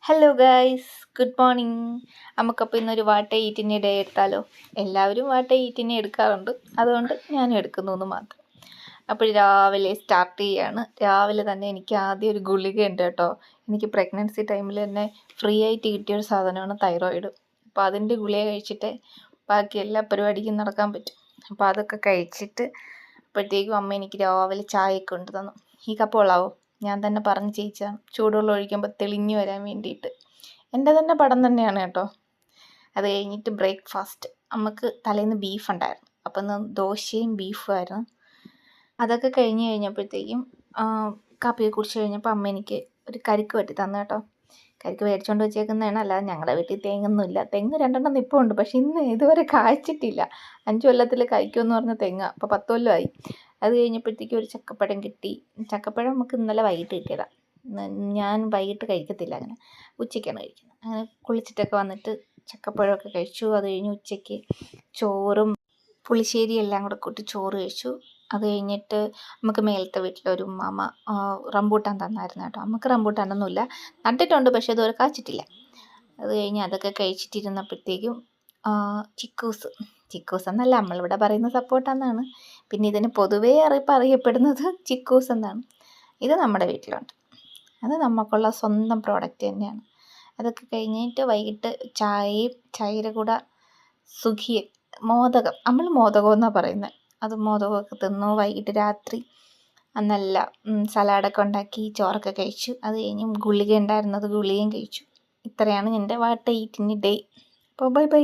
Hello guys, good morning. നമുക്കപ്പോൾ ഇന്നൊരു വാട്ട ഈറ്റിൻ്റെ day എടുത്താലോ? എല്ലാവരും വാട്ട ഈറ്റിനെ എടുക്കാറുണ്ട്, അതുകൊണ്ട് ഞാനും എടുക്കുന്നു എന്ന് മാത്രം. അപ്പോൾ രാവിലെ സ്റ്റാർട്ട് ചെയ്യാണ്. രാവിലെ തന്നെ എനിക്ക് ആദ്യം ഒരു ഗുളിക ഉണ്ട് കേട്ടോ. എനിക്ക് പ്രഗ്നൻസി ടൈമിൽ തന്നെ ഫ്രീ ആയിട്ട് കിട്ടിയൊരു സാധനമാണ് തൈറോയിഡ്. അപ്പോൾ അതിൻ്റെ ഗുളിക കഴിച്ചിട്ട് ബാക്കി എല്ലാ പരിപാടിക്കും നടക്കാൻ പറ്റും. അപ്പോൾ അതൊക്കെ കഴിച്ചിട്ട് അപ്പോഴത്തേക്കും അമ്മ എനിക്ക് രാവിലെ ചായയൊക്കെ കൊണ്ട് തന്നു. ഈ കപ്പ് കൊള്ളാവോ? ഞാൻ തന്നെ പറഞ്ഞ് ചെയ്യിച്ചാണ്, ചൂടുവെള്ളം ഒഴിക്കുമ്പോൾ തെളിഞ്ഞു വരാൻ വേണ്ടിയിട്ട്. എൻ്റെ തന്നെ പടം തന്നെയാണ് കേട്ടോ. അത് കഴിഞ്ഞിട്ട് ബ്രേക്ക്ഫാസ്റ്റ്, നമുക്ക് തലേന്ന് ബീഫ് ഉണ്ടായിരുന്നു, അപ്പം ഇന്ന് ദോശയും ബീഫും ആയിരുന്നു. അതൊക്കെ കഴിഞ്ഞപ്പോഴത്തേക്കും കാപ്പിയൊക്കെ കുടിച്ച് കഴിഞ്ഞപ്പോൾ അമ്മ എനിക്ക് ഒരു കരിക്ക് വെട്ടി തന്നു കേട്ടോ. കരിക്ക് മേടിച്ചുകൊണ്ട് വെച്ചേക്കുന്നതാണ്, അല്ലാതെ ഞങ്ങളുടെ വീട്ടിൽ തെങ്ങൊന്നുമില്ല. തെങ്ങ് 2 നിൽപ്പുണ്ട്, പക്ഷെ ഇതുവരെ കായ്ച്ചിട്ടില്ല. 5 കൊല്ലത്തിൽ കായ്ക്കുമെന്ന് പറഞ്ഞ തെങ്ങ്, അപ്പോൾ 10 കൊല്ലമായി. അത് കഴിഞ്ഞപ്പോഴത്തേക്കും ഒരു ചക്കപ്പഴം കിട്ടി. ചക്കപ്പഴം നമുക്ക് ഇന്നലെ വൈകിട്ട് കിട്ടിയതാണ്. ഞാൻ വൈകിട്ട് കഴിക്കത്തില്ല, അങ്ങനെ ഉച്ചയ്ക്കാണ് കഴിക്കുന്നത്. അങ്ങനെ കുളിച്ചിട്ടൊക്കെ വന്നിട്ട് ചക്കപ്പഴമൊക്കെ കഴിച്ചു. അത് കഴിഞ്ഞ് ഉച്ചയ്ക്ക് ചോറും പുളിശ്ശേരി എല്ലാം കൂടെ കൂട്ടി ചോറ് കഴിച്ചു. അത് കഴിഞ്ഞിട്ട് നമുക്ക് മേലത്തെ വീട്ടിലൊരു മാമ റംബൂട്ടാൻ തന്നായിരുന്നു കേട്ടോ. നമുക്ക് റംബൂട്ടാനൊന്നുമില്ല, നട്ടിട്ടുണ്ട്, പക്ഷേ ഇതുവരെ കാച്ചിട്ടില്ല. അത് കഴിഞ്ഞ് അതൊക്കെ കഴിച്ചിട്ടിരുന്നപ്പോഴത്തേക്കും ചിക്കൂസ് എന്നല്ല, നമ്മളിവിടെ പറയുന്ന സപ്പോർട്ടാന്നാണ്. പിന്നെ ഇതിന് പൊതുവേ അറിയപ്പെടുന്നത് ചിക്കൂസ് എന്നാണ്. ഇത് നമ്മുടെ വീട്ടിലുണ്ട്, അത് നമുക്കുള്ള സ്വന്തം പ്രോഡക്റ്റ് തന്നെയാണ്. അതൊക്കെ കഴിഞ്ഞിട്ട് വൈകിട്ട് ചായയുടെ കൂടെ മോദകം, നമ്മൾ മോദകം എന്നാണ് പറയുന്നത്. അത് മോദകമൊക്കെ തിന്നു. വൈകിട്ട് രാത്രി നല്ല സലാഡൊക്കെ ഉണ്ടാക്കി ചോറൊക്കെ കഴിച്ചു. അത് കഴിഞ്ഞ് ഗുളിക ഉണ്ടായിരുന്നത് ഗുളികയും കഴിച്ചു. ഇത്രയാണ് എൻ്റെ വാട്ട ഈറ്റിന് ഡേ. അപ്പോൾ ബൈ ബൈ.